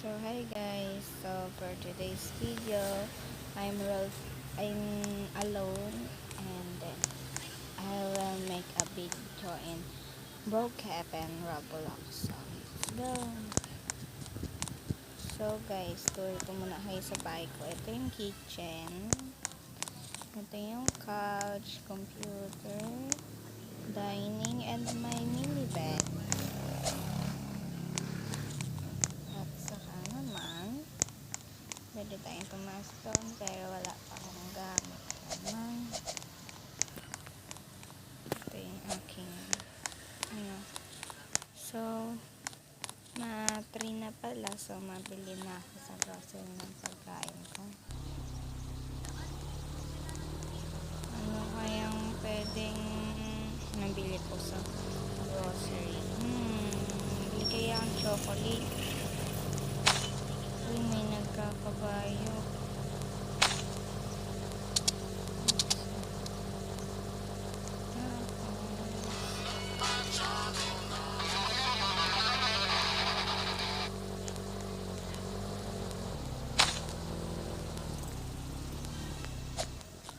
So hi guys, so for today's video, I'm alone and then I will make a video in Broadcap and Roblox. So let's go. So guys, tour ko muna kayo sa bahay ko. Ito yung kitchen. Ito yung couch, computer, dining, and my mini bed. At saka naman, pwede tayong pumasok doon pero wala pa akong gamit naman. Ito yung aking so ma-3 na pala, so mabili na ako sa grocery ng pagkain ko. Ano kayang pwedeng nabili ko sa grocery? Bili kaya ang chocolate. Uy, may nagkakabayo.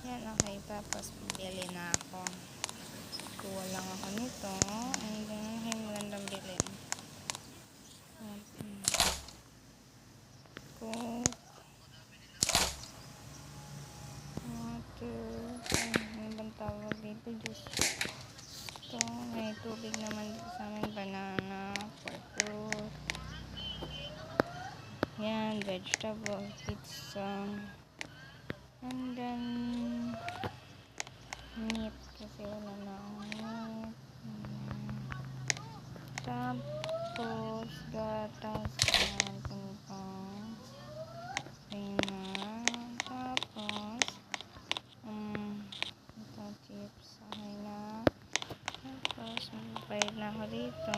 Yan, okay. Tapos bibili na ako. Kuha lang ako nito. And then, ay magandang bilhin. Coke. Water. Ano bang tawag dito? Juice. Ito. May tubig naman dito sa amin. Banana. Fruit. Yan. Vegetable. Pizza. And then meat. Kasi wala na akong meat. Tapos gatas. Yan. Pingpong. Pina. Tapos ito chips. Okay na. Tapos magbayad na ako dito.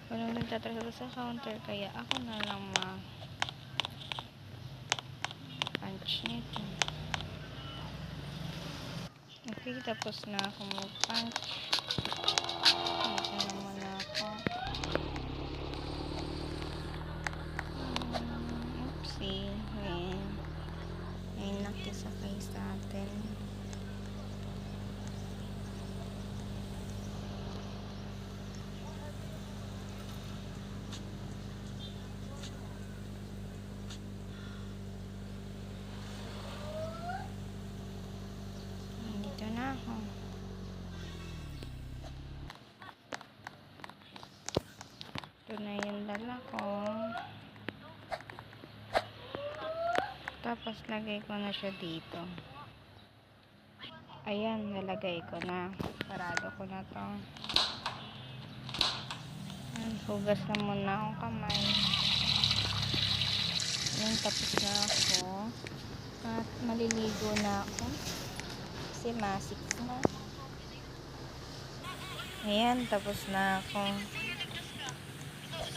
Walang nagtatraso sa counter. Kaya ako na lang punch nito. Okay, tapos na ako mag-punch. Dito na muna ako. Oopsie. May nakisakay sa atin. Dito na ako. Ito na yung dala ko. Tapos lagay ko na siya dito. Ayan, nalagay ko na. Sarado ko na to. Hugas na muna akong kamay. Ayan, tapos na ako. At maliligo na ako. Kasi masik na. Ayan, tapos na ako.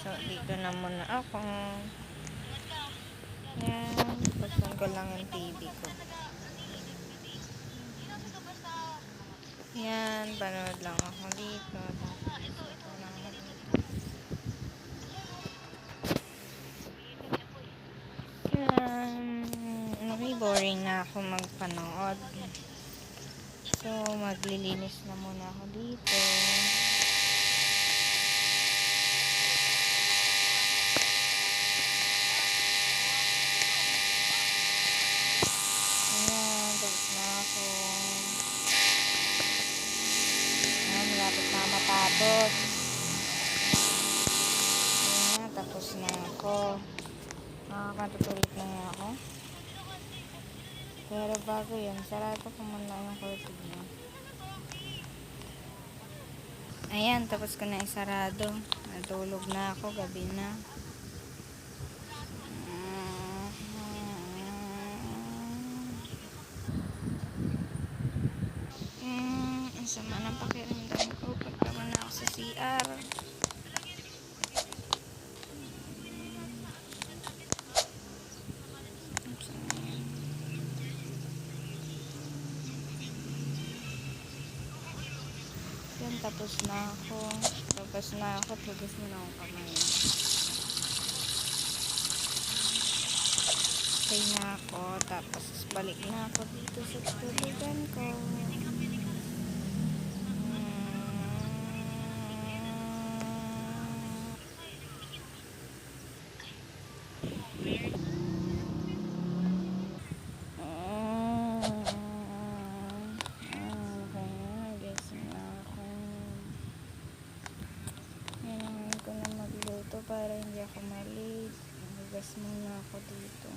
So, dito na muna ako. Ayan, pasan ko lang yung TV ko. Ayan, panood lang ako dito. Ayan, boring na ako magpanood. So, maglilinis na muna ako dito. Ayan, tapos na ako. Ayan, malapit na matapos. Ayan, tapos na ako. Nakakatutulit na nga ako. Pero bago yun, sarado ko muna yung curtain niya. Ayan, tapos ko na isarado. Natulog na ako, gabi na. Ang sama ng pakiramdam ko pagka na ako sa CR. Yan, tapos na ako. Tugas mo na akong kamay. ako. Tapos balik na ako dito sa tulugan ko. Gising na ako. Kailangan ko na magluto para hindi ako malate. Magas muna ako dito.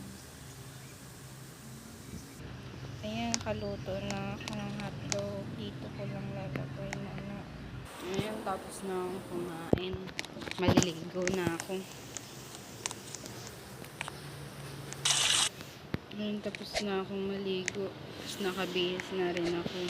Ayan, kaluto na ako ng hotdog. Dito ko lang lalagay muna. Ayan, tapos na akong kumain. Maliligo na ako. Ayan, tapos na akong maligo. Tapos nakabihis na rin ako.